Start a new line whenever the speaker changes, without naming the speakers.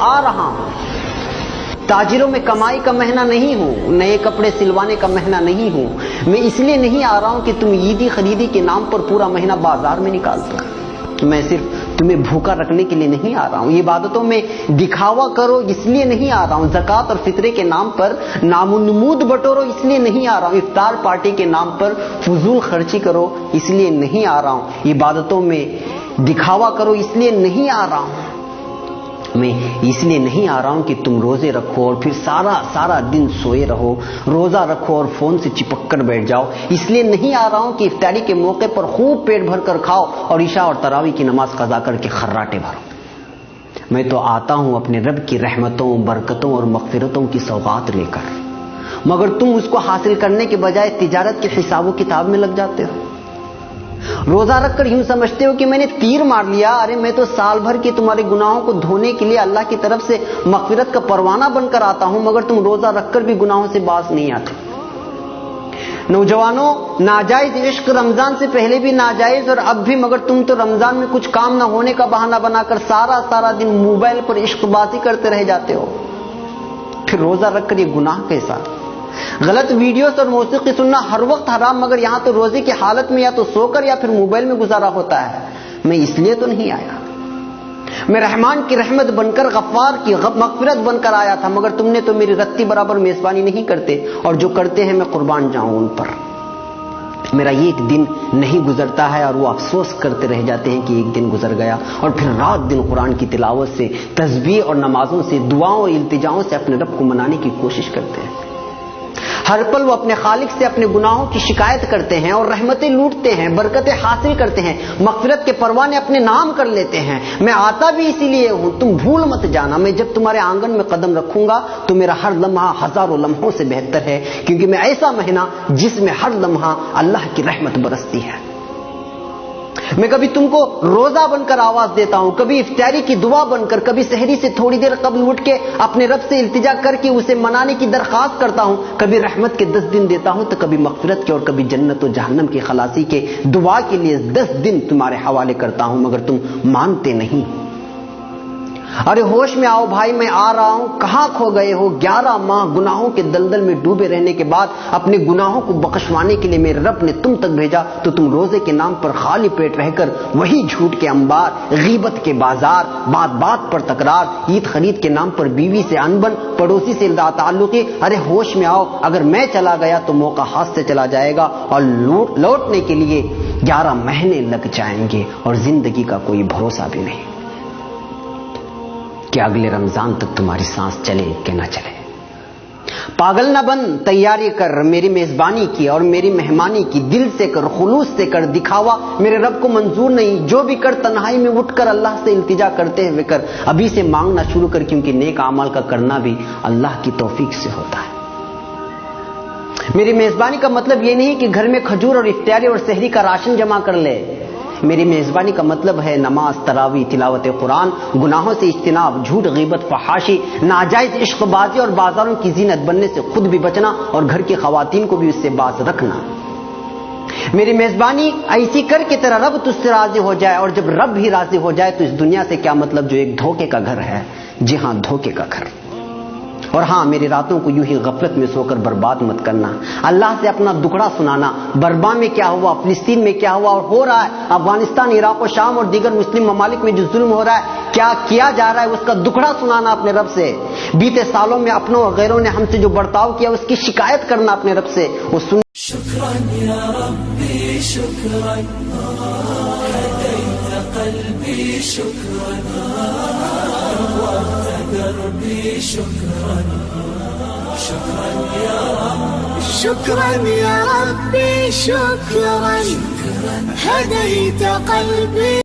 آ رہا ہوں. تاجروں میں کمائی کا مہینہ نہیں ہوں, نئے کپڑے سلوانے کا مہینہ نہیں ہوں. میں اس لیے نہیں آ رہا ہوں کہ تم عیدی خریدی کے نام پر پورا مہینہ بازار میں نکال دو. میں صرف تمہیں بھوکا رکھنے کے لیے نہیں آ رہا ہوں. یہ عبادتوں میں دکھاوا کرو اس لیے نہیں آ رہا ہوں. زکوٰۃ اور فطرے کے نام پر نام و نمود بٹورو اس لیے نہیں آ رہا ہوں. افطار پارٹی کے نام پر فضول خرچی کرو اس لیے نہیں آ رہا ہوں. عبادتوں میں دکھاوا کرو اس لیے نہیں آ رہا ہوں. میں اس لیے نہیں آ رہا ہوں کہ تم روزے رکھو اور پھر سارا دن سوئے رہو, روزہ رکھو اور فون سے چپک کر بیٹھ جاؤ. اس لیے نہیں آ رہا ہوں کہ افطاری کے موقع پر خوب پیٹ بھر کر کھاؤ اور عشاء اور تراویح کی نماز قضا کر کے خراٹے بھرو. میں تو آتا ہوں اپنے رب کی رحمتوں, برکتوں اور مغفرتوں کی سوغات لے کر, مگر تم اس کو حاصل کرنے کے بجائے تجارت کے حساب و کتاب میں لگ جاتے ہو. روزہ رکھ کر یوں سمجھتے ہو کہ میں نے تیر مار لیا. ارے میں تو سال بھر کے تمہارے گناہوں کو دھونے کے لیے اللہ کی طرف سے مغفرت کا پروانہ بن کر آتا ہوں, مگر تم روزہ رکھ کر بھی گناہوں سے باز نہیں آتے. نوجوانوں, ناجائز عشق رمضان سے پہلے بھی ناجائز اور اب بھی, مگر تم تو رمضان میں کچھ کام نہ ہونے کا بہانہ بنا کر سارا دن موبائل پر عشق بازی کرتے رہ جاتے ہو. پھر روزہ رکھ کر یہ گناہ کیسا؟ غلط ویڈیوز اور موسیقی سننا ہر وقت حرام, مگر یہاں تو روزے کی حالت میں یا تو سو کر یا پھر موبائل میں گزارا ہوتا ہے. میں اس لیے تو نہیں آیا. میں رحمان کی رحمت بن کر, غفار کی مغفرت بن کر آیا تھا, مگر تم نے تو میری رتی برابر میزبانی نہیں کرتے, اور جو کرتے ہیں میں قربان جاؤں ان پر. میرا یہ ایک دن نہیں گزرتا ہے اور وہ افسوس کرتے رہ جاتے ہیں کہ ایک دن گزر گیا, اور پھر رات دن قرآن کی تلاوت سے, تسبیح اور نمازوں سے, دعاؤں اور التجاؤں سے اپنے رب کو منانے کی کوشش کرتے ہیں. ہر پل وہ اپنے خالق سے اپنے گناہوں کی شکایت کرتے ہیں اور رحمتیں لوٹتے ہیں, برکتیں حاصل کرتے ہیں, مغفرت کے پروانے اپنے نام کر لیتے ہیں. میں آتا بھی اسی لیے ہوں, تم بھول مت جانا. میں جب تمہارے آنگن میں قدم رکھوں گا تو میرا ہر لمحہ ہزاروں لمحوں سے بہتر ہے, کیونکہ میں ایسا مہینہ جس میں ہر لمحہ اللہ کی رحمت برستی ہے. میں کبھی تم کو روزہ بن کر آواز دیتا ہوں, کبھی افطاری کی دعا بن کر, کبھی سحری سے تھوڑی دیر قبل اٹھ کے اپنے رب سے التجا کر کے اسے منانے کی درخواست کرتا ہوں, کبھی رحمت کے 10 دن دیتا ہوں تو کبھی مغفرت کے, اور کبھی جنت و جہنم کی خلاصی کے دعا کے لیے 10 دن تمہارے حوالے کرتا ہوں, مگر تم مانتے نہیں. ارے ہوش میں آؤ بھائی, میں آ رہا ہوں. کہاں کھو گئے ہو؟ 11 ماہ گناہوں کے دلدل میں ڈوبے رہنے کے بعد اپنے گناہوں کو بخشوانے کے لیے میرے رب نے تم تک بھیجا, تو تم روزے کے نام پر خالی پیٹ رہ کر وہی جھوٹ کے انبار, غیبت کے بازار, بات پر تکرار, عید خرید کے نام پر بیوی سے انبن, پڑوسی سے لا تعلقی. ارے ہوش میں آؤ, اگر میں چلا گیا تو موقع ہاتھ سے چلا جائے گا, اور لوٹنے کے لیے 11 مہینے لگ جائیں گے, اور زندگی کا کوئی بھروسہ بھی نہیں کہ اگلے رمضان تک تمہاری سانس چلے کہ نہ چلے. پاگل نہ بن, تیاری کر میری میزبانی کی اور میری مہمانی کی. دل سے کر, خلوص سے کر, دکھاوا میرے رب کو منظور نہیں. جو بھی کر تنہائی میں اٹھ کر اللہ سے التجا کرتے ہوئے کر, ابھی سے مانگنا شروع کر, کیونکہ نیک اعمال کا کرنا بھی اللہ کی توفیق سے ہوتا ہے. میری میزبانی کا مطلب یہ نہیں کہ گھر میں کھجور اور افطاری اور سحری کا راشن جمع کر لے. میری میزبانی کا مطلب ہے نماز, تراویح, تلاوت قرآن, گناہوں سے اجتناب, جھوٹ, غیبت, فحاشی, ناجائز عشق بازی اور بازاروں کی زینت بننے سے خود بھی بچنا اور گھر کی خواتین کو بھی اس سے باز رکھنا. میری میزبانی ایسی کر کے تیرا رب تجھ سے راضی ہو جائے, اور جب رب ہی راضی ہو جائے تو اس دنیا سے کیا مطلب جو ایک دھوکے کا گھر ہے. جی ہاں, دھوکے کا گھر. اور ہاں, میری راتوں کو یوں ہی غفلت میں سو کر برباد مت کرنا. اللہ سے اپنا دکھڑا سنانا, برما میں کیا ہوا, فلسطین میں کیا ہوا اور ہو رہا ہے, افغانستان, عراق و شام اور دیگر مسلم ممالک میں جو ظلم ہو رہا ہے, کیا کیا جا رہا ہے, اس کا دکھڑا سنانا اپنے رب سے. بیتے سالوں میں اپنوں اور غیروں نے ہم سے جو برتاؤ کیا اس کی شکایت کرنا اپنے رب سے. وہ سن.
شکران یا ربی شکران, هدیت قلبی شکران, نورت دربی شکران. شکران یا رب,
شکران یا ربی شکران, هدیت قلبی.